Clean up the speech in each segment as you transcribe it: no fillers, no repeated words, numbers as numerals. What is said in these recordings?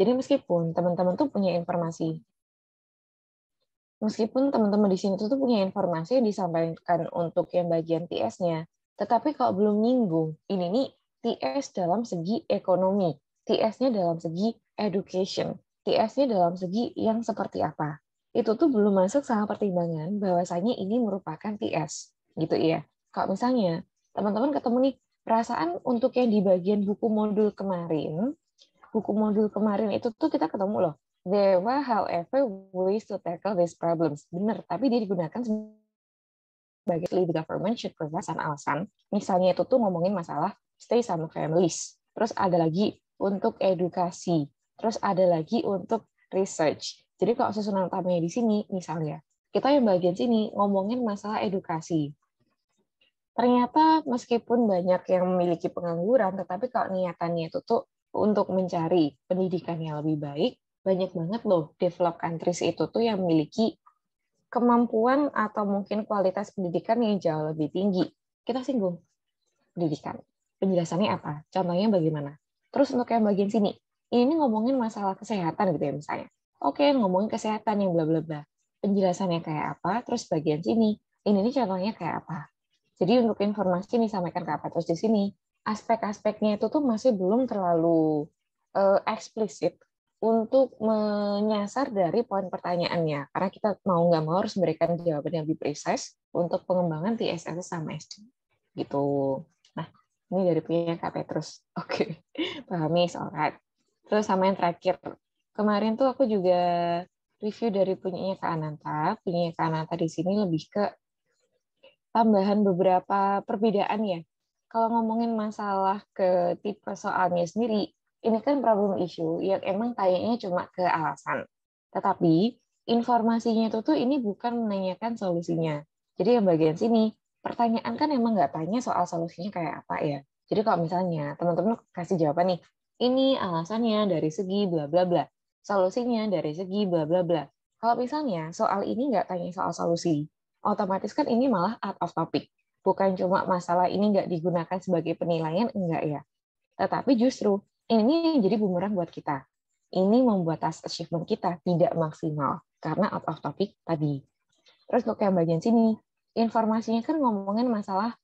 Jadi meskipun teman-teman tuh punya informasi, meskipun teman-teman di sini tuh punya informasi yang disampaikan untuk yang bagian TS-nya, tetapi kalau belum nyinggung, ini nih TS dalam segi ekonomi, TS-nya dalam segi education, TS-nya dalam segi yang seperti apa. Itu tuh belum masuk sama pertimbangan bahwasanya ini merupakan TS, gitu ya. Kalau misalnya teman-teman ketemu nih, perasaan untuk yang di bagian buku modul kemarin itu tuh kita ketemu loh. There were, however, ways to tackle these problems. Benar, tapi dia digunakan sebagai the government should provide alasan. Misalnya itu tuh ngomongin masalah stay sama families. Terus ada lagi untuk edukasi. Terus ada lagi untuk research. Jadi kalau susunan utamanya di sini, misalnya, kita yang bagian sini ngomongin masalah edukasi. Ternyata meskipun banyak yang memiliki pengangguran, tetapi kalau niatannya itu tuh untuk mencari pendidikan yang lebih baik, banyak banget loh developed countries itu tuh yang memiliki kemampuan atau mungkin kualitas pendidikan yang jauh lebih tinggi. Kita singgung pendidikan. Penjelasannya apa? Contohnya bagaimana? Terus untuk yang bagian sini, ini ngomongin masalah kesehatan gitu ya misalnya. Oke, ngomongin kesehatan yang bla bla bla. Penjelasannya kayak apa? Terus bagian sini, ini nih contohnya kayak apa? Jadi untuk informasi ini disampaikan ke apa? Terus di sini, aspek-aspeknya itu tuh masih belum terlalu eksplisit untuk menyasar dari poin pertanyaannya. Karena kita mau nggak mau harus memberikan jawaban yang lebih precise untuk pengembangan TSS sama SD. Gitu. Nah, ini dari punya Kak Petrus. Oke, pahami, alright. Terus sama yang terakhir. Kemarin tuh aku juga review dari punyanya Kak Ananta. Punyanya Kak Ananta di sini lebih ke tambahan beberapa perbedaan ya. Kalau ngomongin masalah ke tipe soalnya sendiri, ini kan problem issue yang emang tayangnya cuma ke alasan. Tetapi informasinya itu tuh ini bukan menanyakan solusinya. Jadi yang bagian sini, pertanyaan kan emang nggak tanya soal solusinya kayak apa ya. Jadi kalau misalnya teman-teman kasih jawaban nih, ini alasannya dari segi bla bla bla, solusinya dari segi bla bla bla. Kalau misalnya soal ini nggak tanya soal solusi, otomatis kan ini malah out of topic. Bukan cuma masalah ini nggak digunakan sebagai penilaian, enggak ya. Tetapi justru ini jadi bumerang buat kita. Ini membuat task achievement kita tidak maksimal karena out of topic tadi. Terus untuk yang bagian sini, informasinya kan ngomongin masalah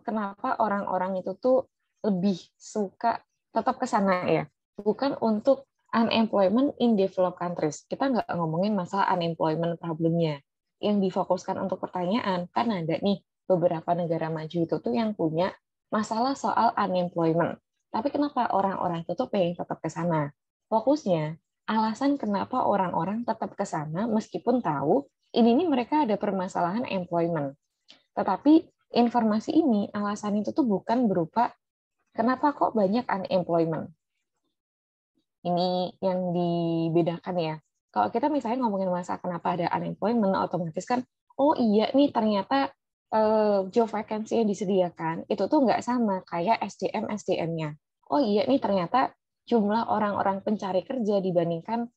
kenapa orang-orang itu tuh lebih suka tetap ke sana ya. Bukan untuk unemployment in developed countries. Kita nggak ngomongin masalah unemployment problemnya. Yang difokuskan untuk pertanyaan, kan ada nih beberapa negara maju itu tuh yang punya masalah soal unemployment. Tapi kenapa orang-orang itu tuh pengen tetap ke sana? Fokusnya, alasan kenapa orang-orang tetap ke sana meskipun tahu ini nih mereka ada permasalahan employment. Tetapi informasi ini, alasan itu tuh bukan berupa kenapa kok banyak unemployment. Ini yang dibedakan ya. Kalau kita misalnya ngomongin masalah kenapa ada unemployment, otomatis kan, oh iya nih ternyata job vacancy yang disediakan itu tuh nggak sama kayak SDM-SDM-nya. Oh iya nih ternyata jumlah orang-orang pencari kerja dibandingkan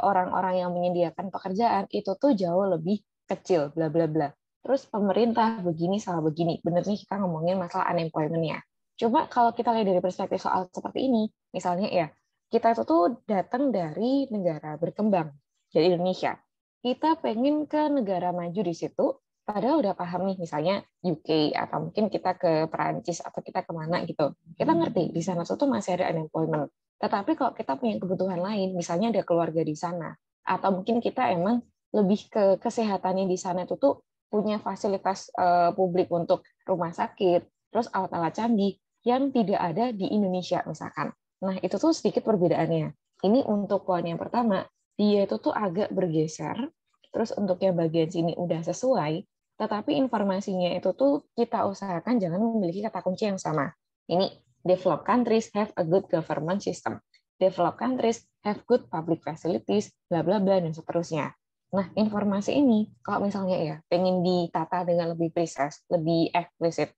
orang-orang yang menyediakan pekerjaan itu tuh jauh lebih kecil, bla bla bla. Terus pemerintah begini salah begini. Bener nih kita ngomongin masalah unemployment-nya. Coba kalau kita lihat dari perspektif soal seperti ini, misalnya ya, kita itu tuh datang dari negara berkembang, dari Indonesia. Kita pengen ke negara maju di situ, padahal udah paham nih, misalnya UK, atau mungkin kita ke Perancis, atau kita kemana gitu. Kita ngerti, di sana tuh masih ada unemployment. Tetapi kalau kita punya kebutuhan lain, misalnya ada keluarga di sana, atau mungkin kita emang lebih ke kesehatannya di sana itu tuh punya fasilitas publik untuk rumah sakit, terus alat-alat canggih yang tidak ada di Indonesia misalkan. Nah, itu tuh sedikit perbedaannya. Ini untuk poin yang pertama, dia itu tuh agak bergeser, terus untuk yang bagian sini udah sesuai, tetapi informasinya itu tuh kita usahakan jangan memiliki kata kunci yang sama. Ini, developed countries have a good government system. Developed countries have good public facilities, bla bla bla, dan seterusnya. Nah, informasi ini, kalau misalnya ya, pengen ditata dengan lebih precise, lebih eksplisit,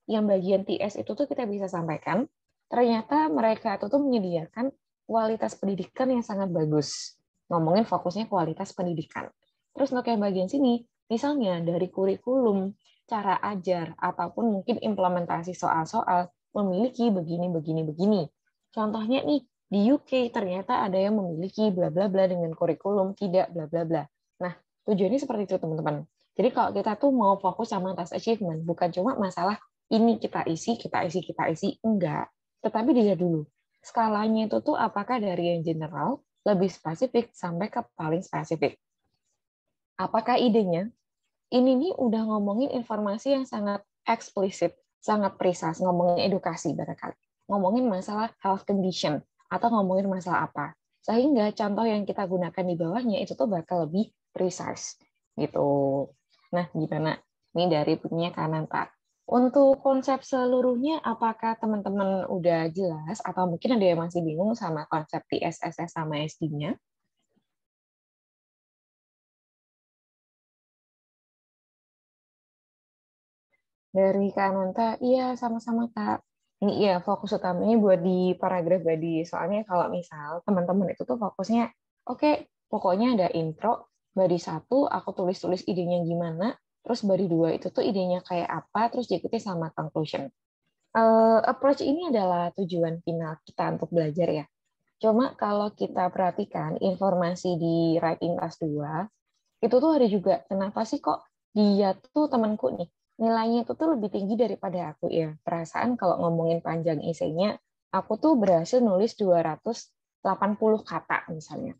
yang bagian TS itu tuh kita bisa sampaikan, ternyata mereka itu tuh menyediakan kualitas pendidikan yang sangat bagus. Ngomongin fokusnya kualitas pendidikan. Terus untuk yang bagian sini, misalnya dari kurikulum, cara ajar, ataupun mungkin implementasi soal-soal, memiliki begini, begini, begini. Contohnya nih, di UK ternyata ada yang memiliki bla bla bla dengan kurikulum tidak bla bla bla. Nah, tujuannya seperti itu teman-teman. Jadi kalau kita tuh mau fokus sama task achievement, bukan cuma masalah ini kita isi, enggak. Tetapi dilihat dulu, skalanya itu tuh apakah dari yang general, lebih spesifik, sampai ke paling spesifik. Apakah idenya, ini nih udah ngomongin informasi yang sangat eksplisit, sangat precise, ngomongin edukasi barangkali, ngomongin masalah health condition, atau ngomongin masalah apa. Sehingga contoh yang kita gunakan di bawahnya itu tuh bakal lebih precise. Gitu. Nah, gimana? Ini dari punya Kananta. Untuk konsep seluruhnya, apakah teman-teman udah jelas, atau mungkin ada yang masih bingung sama konsep TSSS sama SD-nya? Dari Kak Nanta, iya sama-sama Kak. Ini iya fokus utamanya buat di paragraf body. Soalnya kalau misal teman-teman itu tuh fokusnya, oke, pokoknya ada intro, body 1, aku tulis-tulis idenya gimana, terus body 2 itu tuh idenya kayak apa, terus diikuti sama conclusion. Approach ini adalah tujuan final kita untuk belajar ya. Cuma kalau kita perhatikan informasi di writing task 2, itu tuh ada juga, kenapa sih kok dia tuh temanku nih, nilainya itu tuh lebih tinggi daripada aku ya. Perasaan kalau ngomongin panjang esainya, aku tuh berhasil nulis 280 kata misalnya.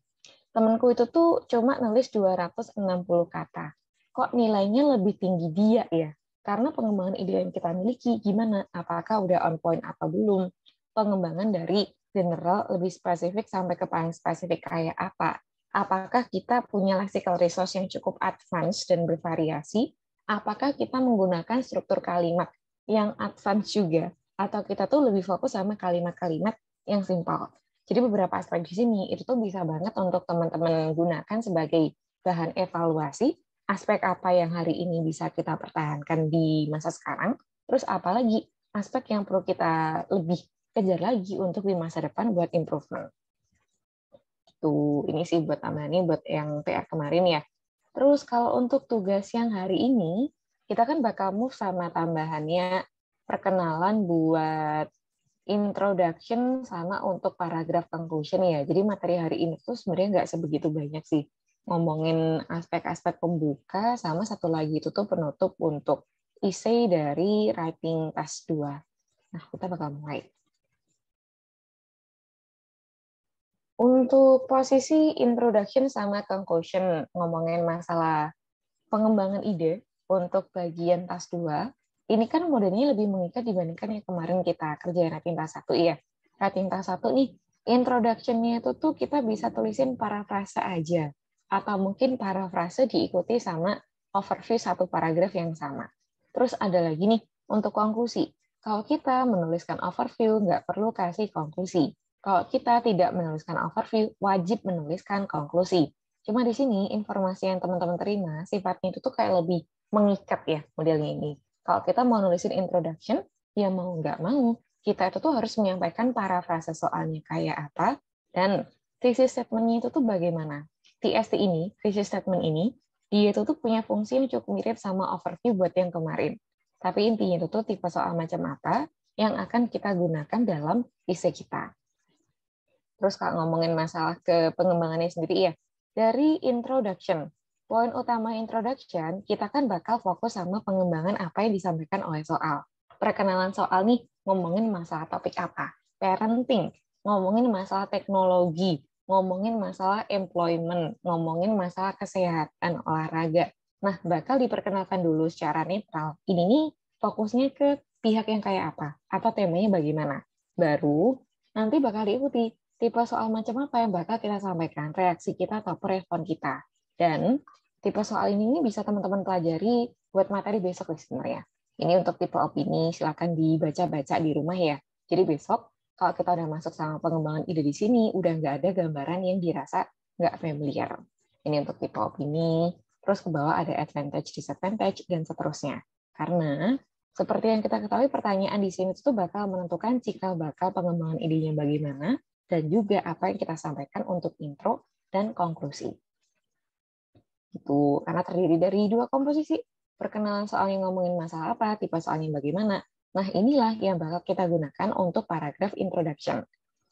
Temanku itu tuh cuma nulis 260 kata. Kok nilainya lebih tinggi dia ya? Karena pengembangan ide yang kita miliki gimana? Apakah udah on point atau belum? Pengembangan dari general lebih spesifik sampai ke paling spesifik kayak apa? Apakah kita punya lexical resource yang cukup advance dan bervariasi? Apakah kita menggunakan struktur kalimat yang advance juga? Atau kita tuh lebih fokus sama kalimat-kalimat yang simpel? Jadi beberapa aspek di sini itu tuh bisa banget untuk teman-teman gunakan sebagai bahan evaluasi aspek apa yang hari ini bisa kita pertahankan di masa sekarang, terus apalagi aspek yang perlu kita lebih kejar lagi untuk di masa depan buat improvement. Tuh, ini sih buat tambahannya buat yang PR kemarin ya. Terus kalau untuk tugas yang hari ini, kita kan bakal move sama tambahannya perkenalan buat introduction sama untuk paragraf conclusion ya. Jadi materi hari ini tuh sebenarnya nggak sebegitu banyak sih. Ngomongin aspek-aspek pembuka sama satu lagi itu tuh penutup untuk essay dari writing task 2. Nah, kita bakal mulai. Untuk posisi introduction sama conclusion, ngomongin masalah pengembangan ide untuk bagian task 2, ini kan modelnya lebih mengikat dibandingkan yang kemarin kita kerjain writing task 1 ya. Writing task 1 nih, introduction-nya itu tuh kita bisa tulisin parafrase aja. Atau mungkin parafrase diikuti sama overview satu paragraf yang sama. Terus ada lagi nih, untuk konklusi. Kalau kita menuliskan overview, nggak perlu kasih konklusi. Kalau kita tidak menuliskan overview, wajib menuliskan konklusi. Cuma di sini informasi yang teman-teman terima sifatnya itu tuh kayak lebih mengikat ya modelnya ini. Kalau kita mau nulisin introduction, ya mau nggak mau, kita itu tuh harus menyampaikan parafrase soalnya kayak apa, dan thesis statement-nya itu tuh bagaimana. TST ini, thesis statement ini, dia itu tuh punya fungsi yang cukup mirip sama overview buat yang kemarin. Tapi intinya itu tuh tipe soal macam apa yang akan kita gunakan dalam essay kita. Terus kalau ngomongin masalah ke pengembangannya sendiri ya, dari introduction, poin utama introduction, kita kan bakal fokus sama pengembangan apa yang disampaikan oleh soal. Perkenalan soal nih, ngomongin masalah topik apa? Parenting, ngomongin masalah teknologi, ngomongin masalah employment, ngomongin masalah kesehatan, olahraga. Nah, bakal diperkenalkan dulu secara netral. Ini nih fokusnya ke pihak yang kayak apa? Atau temanya bagaimana? Baru nanti bakal diikuti tipe soal macam apa yang bakal kita sampaikan, reaksi kita atau respon kita. Dan tipe soal ini bisa teman-teman pelajari buat materi besok sebenarnya. Ini untuk tipe opini, silakan dibaca-baca di rumah ya. Jadi besok, kalau kita udah masuk sama pengembangan ide di sini, udah nggak ada gambaran yang dirasa nggak familiar. Ini untuk tipe opini, terus ke bawah ada advantage, disadvantage, dan seterusnya. Karena seperti yang kita ketahui, pertanyaan di sini itu bakal menentukan cikal bakal pengembangan idenya bagaimana, dan juga apa yang kita sampaikan untuk intro dan konklusi. Itu karena terdiri dari dua komposisi, perkenalan soalnya ngomongin masalah apa, tipe soalnya bagaimana. Nah, inilah yang bakal kita gunakan untuk paragraf introduction.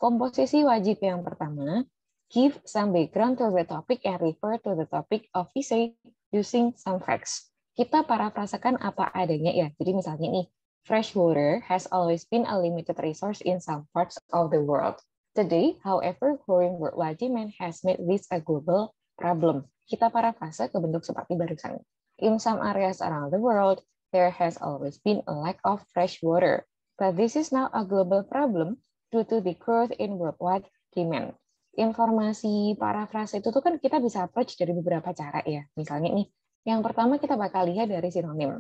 Komposisi wajib yang pertama, give some background to the topic and refer to the topic of essay using some facts. Kita parafrasekan apa adanya ya. Jadi misalnya nih, fresh water has always been a limited resource in some parts of the world. Today, however, growing worldwide demand has made this a global problem. Kita parafrase ke bentuk seperti barusan. In some areas around the world, there has always been a lack of fresh water. But this is now a global problem due to the growth in worldwide demand. Informasi parafrase itu tuh kan kita bisa approach dari beberapa cara ya. Misalnya nih, yang pertama kita bakal lihat dari sinonim.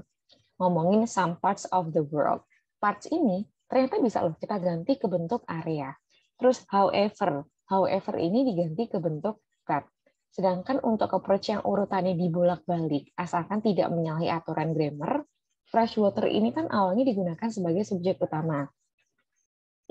Ngomongin some parts of the world. Parts ini ternyata bisa loh kita ganti ke bentuk area. Terus however ini diganti ke bentuk but. Sedangkan untuk approach yang urutannya dibolak-balik, asalkan tidak menyalahi aturan grammar, fresh water ini kan awalnya digunakan sebagai subjek utama.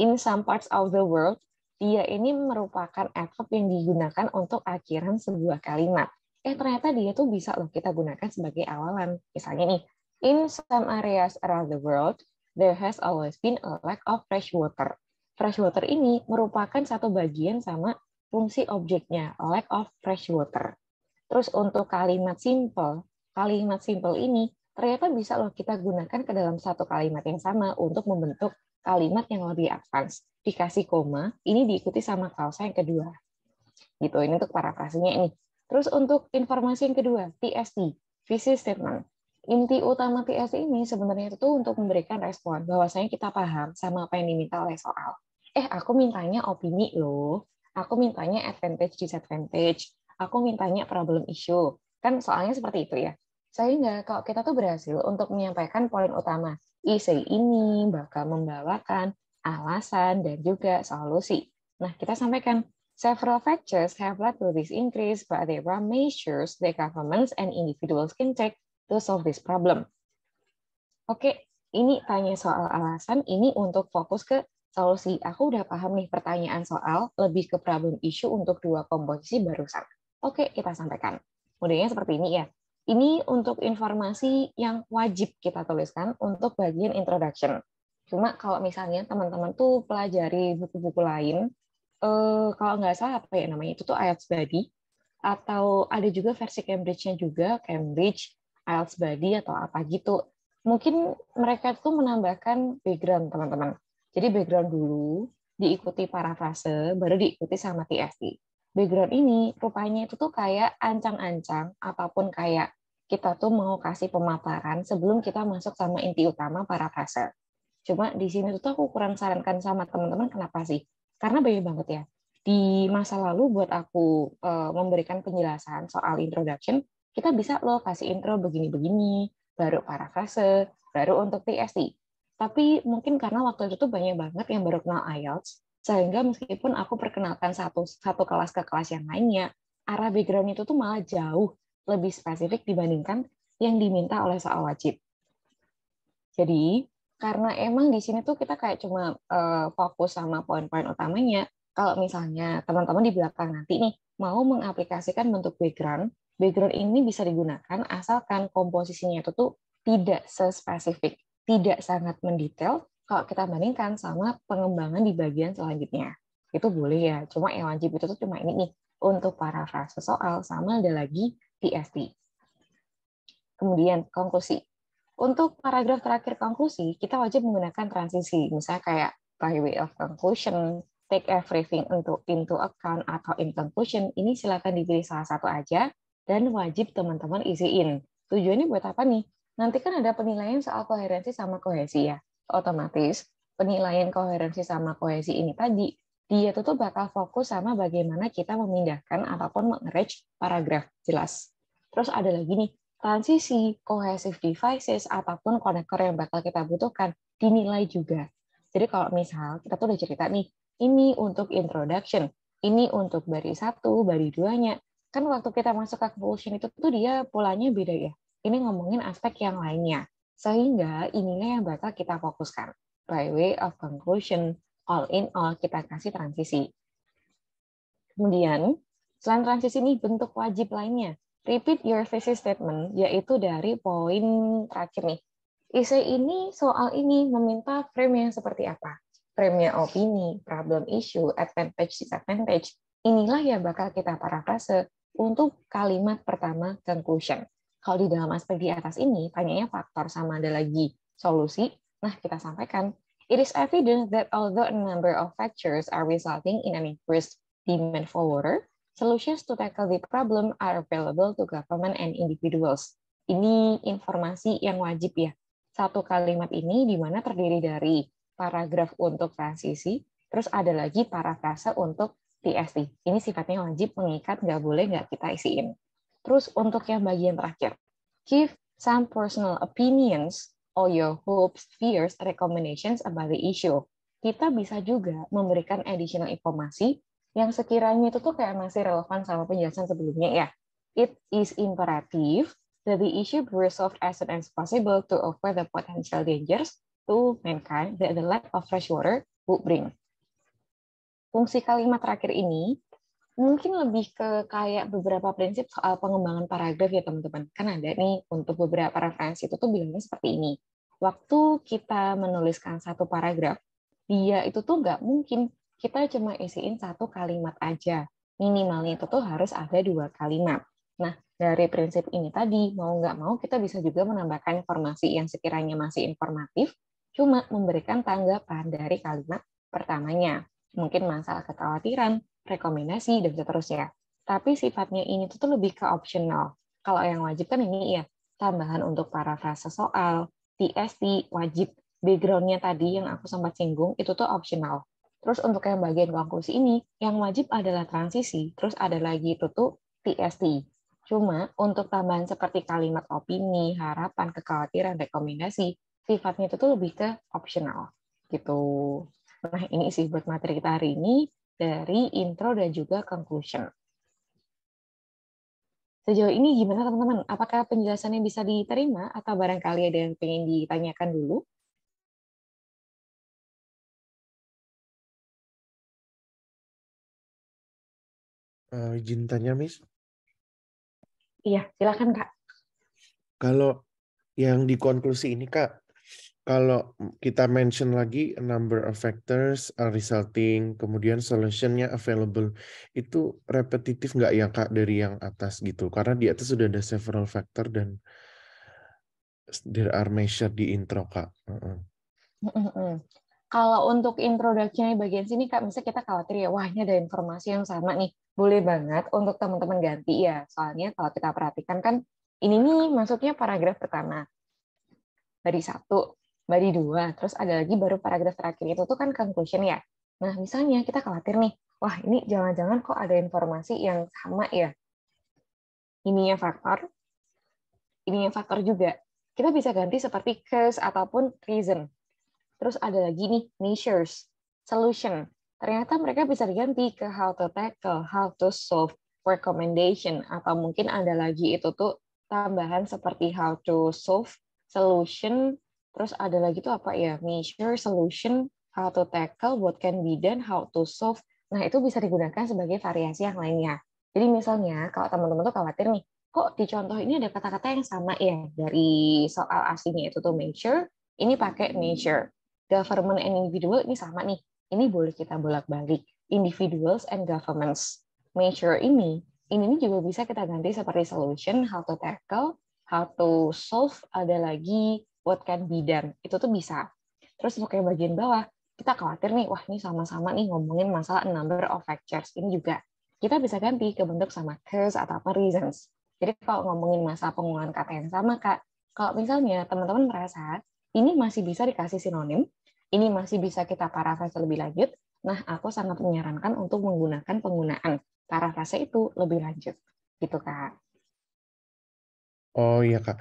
In some parts of the world, dia ini merupakan adverb yang digunakan untuk akhiran sebuah kalimat. Ternyata dia tuh bisa loh kita gunakan sebagai awalan. Misalnya nih, in some areas around the world, there has always been a lack of fresh water. Fresh water ini merupakan satu bagian sama fungsi objeknya, lack of fresh water. Terus untuk kalimat simple ini ternyata bisa loh kita gunakan ke dalam satu kalimat yang sama untuk membentuk kalimat yang lebih advance. Dikasih koma, ini diikuti sama klausa yang kedua. Gitu, ini untuk parafrasenya ini. Terus untuk informasi yang kedua, TST, thesis statement. Inti utama TST ini sebenarnya itu untuk memberikan respon bahwasanya kita paham sama apa yang diminta oleh soal. Aku mintanya opini loh. Aku mintanya advantage, disadvantage. Aku mintanya problem issue. Kan soalnya seperti itu ya. Sehingga kalau kita tuh berhasil untuk menyampaikan poin utama, essay ini bakal membawakan alasan dan juga solusi. Nah, kita sampaikan, several factors have led to this increase, but there are measures that governments and individuals can take to solve this problem. Oke, ini tanya soal alasan, ini untuk fokus ke solusi. Aku udah paham nih pertanyaan soal, lebih ke problem issue untuk dua komposisi barusan. Oke, kita sampaikan. Modelnya seperti ini ya. Ini untuk informasi yang wajib kita tuliskan untuk bagian introduction. Cuma kalau misalnya teman-teman tuh pelajari buku-buku lain, kalau nggak salah apa ya namanya, itu tuh IELTS Buddy, atau ada juga versi Cambridge-nya juga, Cambridge, IELTS Buddy, atau apa gitu. Mungkin mereka tuh menambahkan background, teman-teman. Jadi background dulu, diikuti parafrase, baru diikuti sama TST. Background ini rupanya itu tuh kayak ancang-ancang, ataupun kayak kita tuh mau kasih pemaparan sebelum kita masuk sama inti utama parafrase. Cuma di sini tuh aku kurang sarankan sama teman-teman, kenapa sih? Karena banyak banget ya. Di masa lalu buat aku memberikan penjelasan soal introduction, kita bisa loh kasih intro begini-begini, baru parafrase, baru untuk TST. Tapi mungkin karena waktu itu tuh banyak banget yang baru kenal IELTS, sehingga meskipun aku perkenalkan satu kelas ke kelas yang lainnya, arah background itu tuh malah jauh lebih spesifik dibandingkan yang diminta oleh soal wajib. Jadi, karena emang di sini tuh kita kayak cuma fokus sama poin-poin utamanya, kalau misalnya teman-teman di belakang nanti nih mau mengaplikasikan bentuk background ini bisa digunakan asalkan komposisinya itu tuh tidak sespesifik, tidak sangat mendetail kalau kita bandingkan sama pengembangan di bagian selanjutnya. Itu boleh ya, cuma yang wajib itu tuh cuma ini nih, untuk parafrase soal sama ada lagi TST. Kemudian konklusi. Untuk paragraf terakhir konklusi, kita wajib menggunakan transisi, misalnya kayak by way of conclusion, take everything into account, atau in conclusion, ini silakan dipilih salah satu aja, dan wajib teman-teman isiin. Tujuannya buat apa nih? Nanti kan ada penilaian soal koherensi sama kohesi ya. Otomatis, penilaian koherensi sama kohesi ini tadi, dia tuh bakal fokus sama bagaimana kita memindahkan ataupun mengarrange paragraf, jelas. Terus ada lagi nih, transisi, cohesive devices, ataupun konektor yang bakal kita butuhkan, dinilai juga. Jadi kalau misal kita tuh udah cerita nih, ini untuk introduction, ini untuk baris 1, baris 2-nya, kan waktu kita masuk ke conclusion itu tuh dia polanya beda ya. Ini ngomongin aspek yang lainnya. Sehingga inilah yang bakal kita fokuskan. By way of conclusion, all in all, kita kasih transisi. Kemudian, selain transisi ini bentuk wajib lainnya. Repeat your thesis statement, yaitu dari poin terakhir nih. Essay ini, soal ini meminta frame yang seperti apa? frame-nya opini, problem issue, advantage, disadvantage, inilah yang bakal kita parafrase untuk kalimat pertama conclusion. Kalau di dalam aspek di atas ini, tanyanya faktor sama ada lagi solusi, nah kita sampaikan, it is evident that although a number of factors are resulting in an increased demand for water, solutions to tackle the problem are available to government and individuals. Ini informasi yang wajib ya. Satu kalimat ini di mana terdiri dari paragraf untuk transisi, terus ada lagi parafrase untuk TST. Ini sifatnya wajib mengikat, nggak boleh nggak kita isiin. Terus untuk yang bagian terakhir, give some personal opinions or your hopes, fears, recommendations about the issue. Kita bisa juga memberikan additional informasi yang sekiranya itu tuh kayak masih relevan sama penjelasan sebelumnya ya. It is imperative that the issue be resolved as soon as possible to avoid the potential dangers to mankind that the lack of fresh water would bring. Fungsi kalimat terakhir ini mungkin lebih ke kayak beberapa prinsip soal pengembangan paragraf ya teman-teman. Kan ada nih untuk beberapa referensi itu tuh bilangnya seperti ini. Waktu kita menuliskan satu paragraf, dia itu tuh nggak mungkin kita cuma isiin satu kalimat aja. Minimalnya itu tuh harus ada 2 kalimat. Nah, dari prinsip ini tadi, mau nggak mau kita bisa juga menambahkan informasi yang sekiranya masih informatif, cuma memberikan tanggapan dari kalimat pertamanya. Mungkin masalah kekhawatiran, rekomendasi, dan seterusnya. Tapi sifatnya ini tuh lebih ke optional. Kalau yang wajib kan ini ya, tambahan untuk parafrase soal, TST, wajib. Background-nya tadi yang aku sempat singgung, itu tuh optional. Terus untuk yang bagian konklusi ini, yang wajib adalah transisi, terus ada lagi itu tuh TST. Cuma untuk tambahan seperti kalimat opini, harapan, kekhawatiran, rekomendasi, sifatnya itu tuh lebih ke optional. Gitu. Nah, ini sih buat materi kita hari ini dari intro dan juga conclusion. Sejauh ini gimana teman-teman? Apakah penjelasannya bisa diterima atau barangkali ada yang pengen ditanyakan dulu? Izin tanya, Miss. Iya, silakan Kak. Kalau yang di konklusi ini, Kak, kalau kita mention lagi a number of factors are resulting, kemudian solutionnya available, itu repetitif nggak ya Kak dari yang atas gitu? Karena di atas sudah ada several factor dan there are measured di intro Kak. Kalau untuk introduction bagian sini Kak, misalnya kita khawatir ya, wah ini ada informasi yang sama nih. Boleh banget untuk teman-teman ganti ya. Soalnya kalau kita perhatikan kan, ini nih maksudnya paragraf pertama. Bari 1, bari 2, terus ada lagi baru paragraf terakhir itu tuh kan conclusion ya. Nah, misalnya kita khawatir nih, wah ini jangan-jangan kok ada informasi yang sama ya. Ininya faktor juga. Kita bisa ganti seperti cause ataupun reason. Terus ada lagi nih, measures, solution. Ternyata mereka bisa diganti ke how to tackle, how to solve, recommendation, atau mungkin ada lagi itu tuh tambahan seperti how to solve, solution, terus ada lagi tuh apa ya, measure, solution, how to tackle, what can be done, how to solve. Nah, itu bisa digunakan sebagai variasi yang lainnya. Jadi misalnya, kalau teman-teman tuh khawatir nih, kok di contoh ini ada kata-kata yang sama ya, dari soal aslinya itu tuh measure, ini pakai measure. Government and individual ini sama nih. Ini boleh kita bolak-balik. Individuals and governments. Measure ini juga bisa kita ganti seperti solution, how to tackle, how to solve, ada lagi what can be done. Itu tuh bisa. Terus untuk yang bagian bawah, kita khawatir nih, wah ini sama-sama nih ngomongin masalah a number of factors. Ini juga kita bisa ganti ke bentuk sama cause atau apa reasons. Jadi kalau ngomongin masalah penggunaan kata yang sama, Kak, kalau misalnya teman-teman merasa ini masih bisa dikasih sinonim, ini masih bisa kita parafrase lebih lanjut, nah aku sangat menyarankan untuk menggunakan penggunaan parafrase itu lebih lanjut. Gitu, Kak. Oh iya Kak,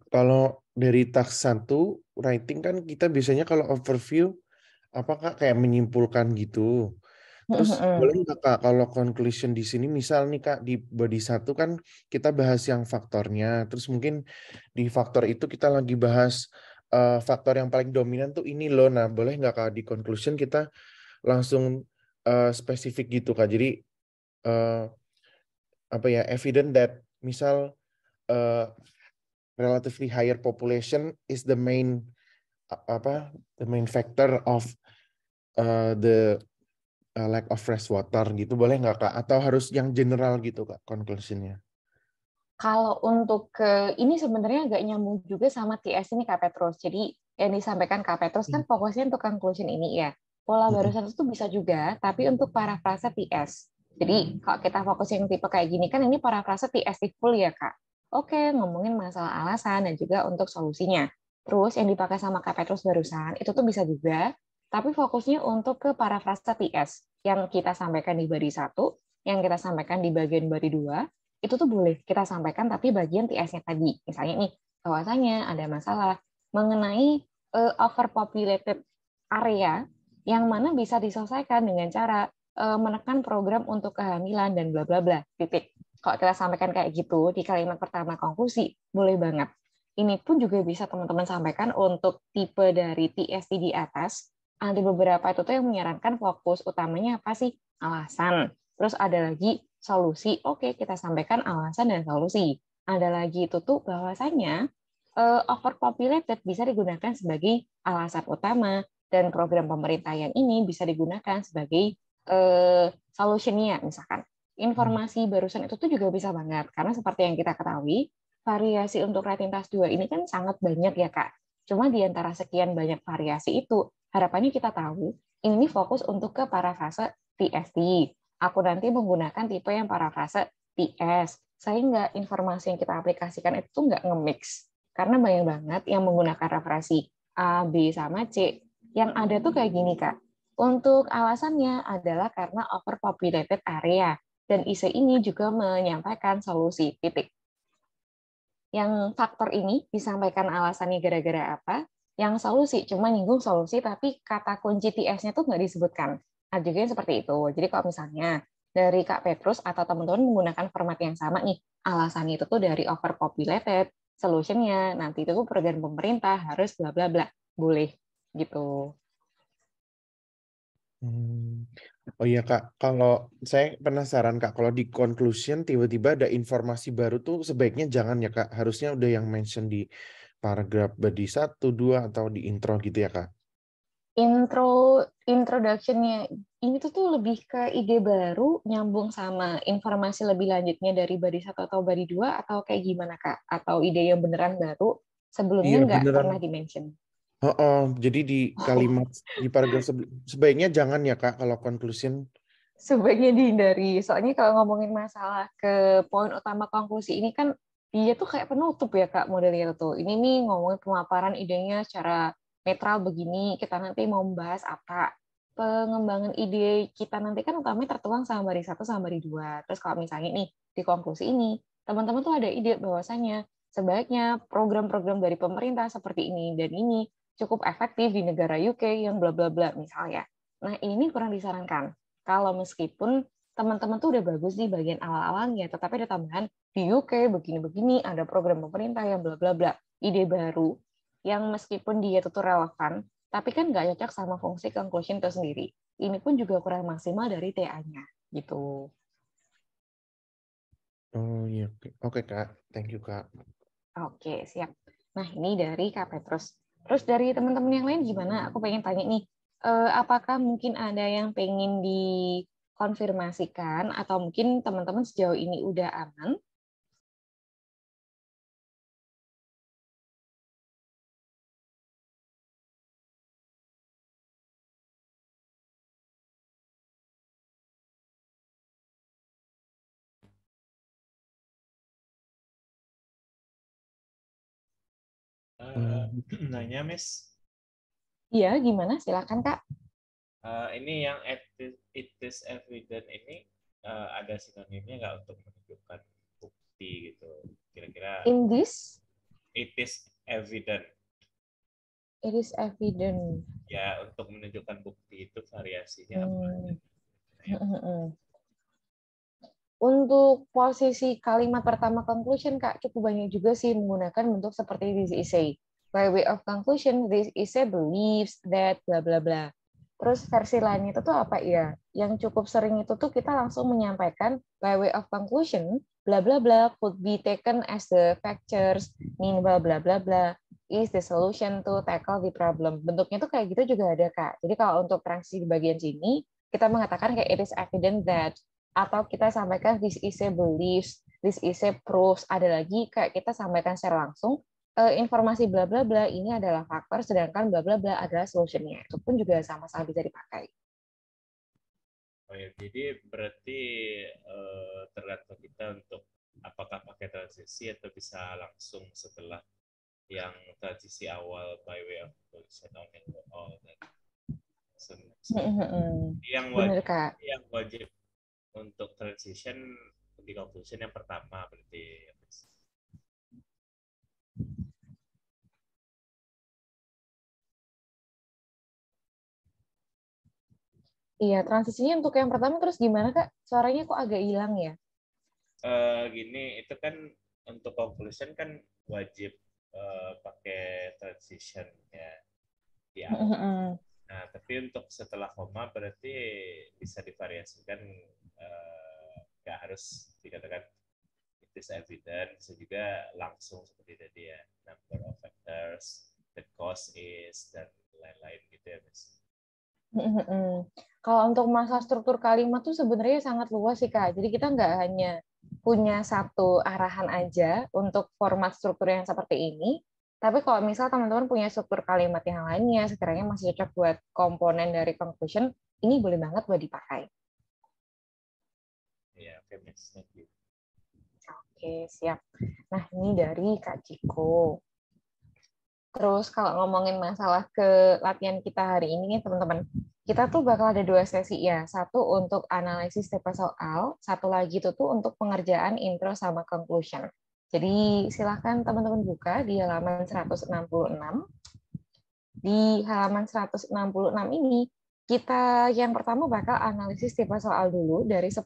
kalau dari task 1 writing kan kita biasanya kalau overview apa Kak kayak menyimpulkan gitu. Terus boleh nggak Kak kalau conclusion di sini misal nih Kak di body 1 kan kita bahas yang faktornya, terus mungkin di faktor itu kita lagi bahas faktor yang paling dominan tuh ini loh. Nah boleh nggak Kak di conclusion kita langsung spesifik gitu Kak. Jadi apa ya evident that misal uh, relatively higher population is the main factor of the lack of fresh water gitu, boleh nggak Kak? Atau harus yang general gitu Kak, conclusion-nya? Kalau untuk ini sebenarnya agak nyambung juga sama TS ini Kak Petrus. Jadi yang disampaikan Kak Petrus kan fokusnya untuk conclusion ini ya. Pola barusan itu bisa juga, tapi untuk parafrase TS. Jadi kalau kita fokus yang tipe kayak gini kan ini parafrase TS full ya Kak. Oke, ngomongin masalah alasan dan juga untuk solusinya. Terus yang dipakai sama Kak Petrus barusan itu tuh bisa juga, tapi fokusnya untuk ke parafrase TS yang kita sampaikan di body 1, yang kita sampaikan di bagian body 2, itu tuh boleh kita sampaikan tapi bagian TS-nya tadi. Misalnya nih, bahwasanya ada masalah mengenai overpopulated area yang mana bisa diselesaikan dengan cara menekan program untuk kehamilan dan bla bla bla. Titik. Kalau kita sampaikan kayak gitu di kalimat pertama konklusi, boleh banget. Ini pun juga bisa teman-teman sampaikan untuk tipe dari TST di atas. Ada beberapa itu tuh yang menyarankan fokus utamanya apa sih? Alasan. Terus ada lagi solusi, oke kita sampaikan alasan dan solusi. Ada lagi itu tuh bahwasanya overpopulated bisa digunakan sebagai alasan utama dan program pemerintah yang ini bisa digunakan sebagai solutionnya misalkan. Informasi barusan itu tuh juga bisa banget karena seperti yang kita ketahui variasi untuk rating tas 2 ini kan sangat banyak ya Kak. Cuma di antara sekian banyak variasi itu harapannya kita tahu ini fokus untuk ke parafrase TST. Aku nanti menggunakan tipe yang parafrase TS, sehingga informasi yang kita aplikasikan itu nggak nge-mix. Karena banyak banget yang menggunakan referensi A, B, sama C. Yang ada tuh kayak gini, Kak. Untuk alasannya adalah karena overpopulated area, dan IC ini juga menyampaikan solusi, titik. Yang faktor ini disampaikan alasannya gara-gara apa, yang solusi cuma nyinggung solusi, tapi kata kunci TS-nya tuh nggak disebutkan. Ada juga yang seperti itu. Jadi kalau misalnya dari Kak Petrus atau teman-teman menggunakan format yang sama nih, alasannya itu tuh dari overpopulated, solution-nya nanti itu tuh program pemerintah harus bla bla bla. Boleh gitu. Oh iya Kak, kalau saya penasaran Kak, kalau di conclusion tiba-tiba ada informasi baru tuh sebaiknya jangan ya Kak, harusnya udah yang mention di paragraf body 1, 2, atau di intro gitu ya Kak? Introduction-nya ini tuh lebih ke ide baru nyambung sama informasi lebih lanjutnya dari body 1 atau body 2 atau kayak gimana Kak? Atau ide yang beneran baru sebelumnya Iya nggak beneran. pernah di-mention? Jadi di kalimat di paragraf sebaiknya jangan ya Kak kalau conclusion. Sebaiknya dihindari. Soalnya kalau ngomongin masalah ke poin utama konklusi ini kan dia tuh kayak penutup ya Kak modelnya tuh. Ini nih ngomongin pemaparan idenya secara netral begini, kita nanti mau membahas apa. Pengembangan ide kita nanti kan utamanya tertuang sama bari 1 sama bari 2. Terus kalau misalnya nih di konklusi ini, teman-teman tuh ada ide bahwasanya sebaiknya program-program dari pemerintah seperti ini dan ini cukup efektif di negara UK yang bla bla bla misalnya. Nah, ini kurang disarankan kalau meskipun teman-teman tuh udah bagus di bagian awal-awalnya, tetapi ada tambahan di UK begini-begini, ada program pemerintah yang bla bla bla, ide baru yang meskipun dia tuh relevan, tapi kan nggak cocok sama fungsi conclusion itu sendiri. Ini pun juga kurang maksimal dari TA-nya, gitu. Oh iya, oke Kak, thank you Kak. Oke, siap. Nah, ini dari Kak Petrus. Terus dari teman-teman yang lain gimana? Aku pengen tanya nih, apakah mungkin ada yang pengen dikonfirmasikan atau mungkin teman-teman sejauh ini udah aman? Nanya, Miss. Iya, gimana? Silakan, Kak. Ini yang it is evident ini ada sinonimnya nggak untuk menunjukkan bukti gitu? Kira-kira In this, it is evident. it is evident. Ya, untuk menunjukkan bukti itu variasinya apa aja? Untuk posisi kalimat pertama conclusion, Kak, cukup banyak juga sih menggunakan bentuk seperti this essay. By way of conclusion, this essay believes that bla bla bla. Terus versi lain itu tuh apa ya? Yang cukup sering itu tuh kita langsung menyampaikan by way of conclusion, bla bla bla could be taken as the factors mean bla bla bla bla. is the solution to tackle the problem. Bentuknya tuh kayak gitu juga ada, Kak. Jadi kalau untuk transisi di bagian sini, kita mengatakan kayak it is evident that, atau kita sampaikan this is a belief, this is a proof. Ada lagi kayak kita sampaikan secara langsung, informasi bla bla bla ini adalah faktor, sedangkan bla bla bla adalah solutionnya. Itu pun juga sama-sama bisa dipakai. Oh ya, jadi berarti tergantung kita untuk apakah pakai transisi atau bisa langsung setelah yang transisi awal by way of conclusion on all that. Benar, Kak. Yang wajib untuk transition di conclusion yang pertama berarti. Iya, transisinya untuk yang pertama terus gimana, Kak? Suaranya kok agak hilang ya? Gini, itu kan untuk conclusion kan wajib pakai transition ya di awal. Nah, tapi untuk setelah koma berarti bisa divariasikan, nggak harus dikatakan it is evident, bisa juga langsung seperti tadi ya, number of factors, the cause is, dan lain-lain gitu ya, Mas. Kalau untuk masalah struktur kalimat tuh sebenarnya sangat luas sih, Kak. Jadi kita nggak hanya punya satu arahan aja untuk format struktur yang seperti ini, tapi kalau misal teman-teman punya struktur kalimat yang lainnya, sekiranya masih cocok buat komponen dari conclusion, ini boleh banget buat dipakai. Ya, oke, Mas. Thank you. Oke, siap. Nah, ini dari Kak Ciko. Terus kalau ngomongin masalah ke latihan kita hari ini nih teman-teman, kita tuh bakal ada 2 sesi ya. Satu untuk analisis tipe soal, satu lagi itu tuh untuk pengerjaan intro sama conclusion. Jadi silakan teman-teman buka di halaman 166. Di halaman 166 ini, kita yang pertama bakal analisis tipe soal dulu dari 10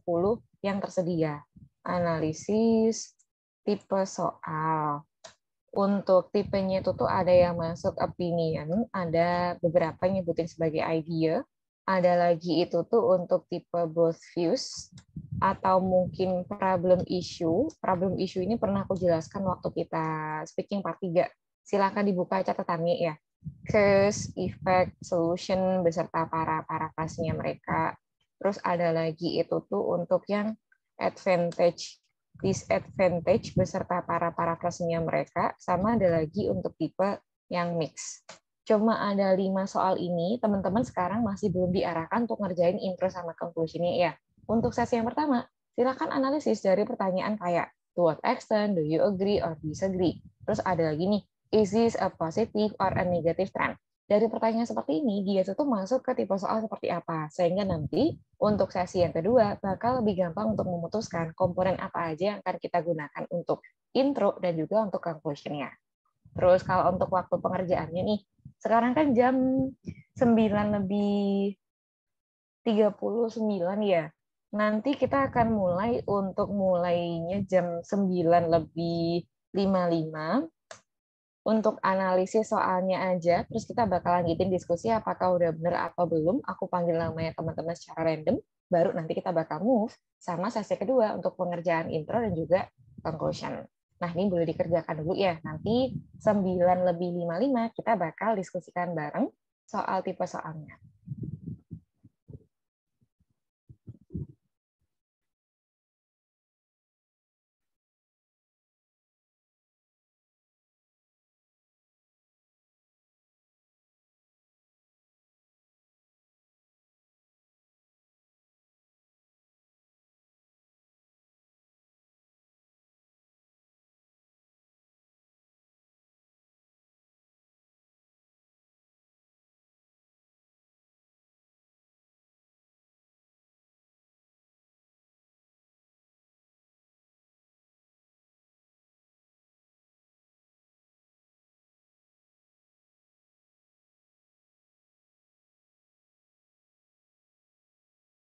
yang tersedia. Analisis tipe soal. Untuk tipenya itu tuh ada yang masuk opinion, ada beberapa yang nyebutin sebagai idea, ada lagi itu tuh untuk tipe both views, atau mungkin problem issue. Problem issue ini pernah aku jelaskan waktu kita speaking part 3. Silakan dibuka catatannya ya. Cause, effect, solution, beserta para parafrasenya mereka. Terus ada lagi itu tuh untuk yang advantage, disadvantage beserta para parafrasenya mereka, sama ada lagi untuk tipe yang mix. Cuma ada 5 soal ini, teman-teman sekarang masih belum diarahkan untuk ngerjain intro sama conclusion-nya ya. Untuk sesi yang pertama, silakan analisis dari pertanyaan kayak, to what extent do you agree or disagree? Terus ada lagi nih, is this a positive or a negative trend? Dari pertanyaan seperti ini, dia tuh masuk ke tipe soal seperti apa. Sehingga nanti untuk sesi yang kedua bakal lebih gampang untuk memutuskan komponen apa aja yang akan kita gunakan untuk intro dan juga untuk conclusion-nya. Terus kalau untuk waktu pengerjaannya nih, sekarang kan jam 9:39 ya. Nanti kita akan mulai untuk mulainya jam 9:55. Untuk analisis soalnya aja, terus kita bakal lanjutin diskusi apakah udah bener atau belum. Aku panggil namanya teman-teman secara random, baru nanti kita bakal move sama sesi kedua untuk pengerjaan intro dan juga conclusion. Nah, ini boleh dikerjakan dulu ya. Nanti 9:55 kita bakal diskusikan bareng soal tipe soalnya.